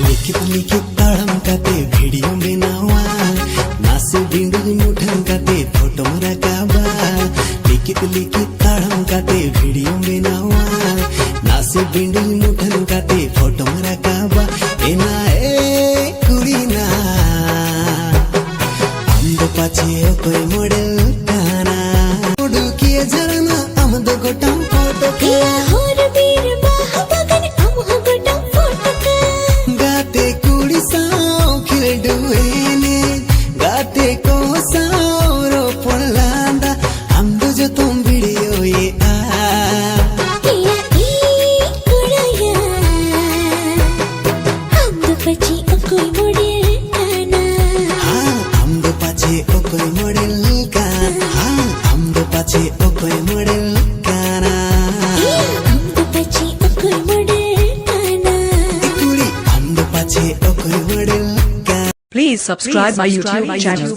लिखित लिखित ताड़म काते वीडियो बनावा नासे बिंडुल मुठन काते फोटो रकाबा लिखित लिखित ताड़म काते वीडियो बनावा नासे बिंडुल मुठन काते फोटो रकाबा एना ए कुड़ीना आमदो पाचे कोई मॉडल काना उडुकिए जरना आमदो गोटम फोटो के होर बीर बाह बगन अमह गोटम फोटो का गाते कुड़ी साओ खिलडुएने गाते को साओ रो पड़लांदा आमदो जो तुम वीडियो ये आ या ई कुड़ाया आमदो पची कोई मॉडल काना हाँ आमदो पाचे कोई मॉडल का हाँ आमदो पाचे कोई मॉडल काना आमदो पची कोई मॉडल काना कुड़ी आमदो पाचे कोई मॉडल का Please subscribe my YouTube channel.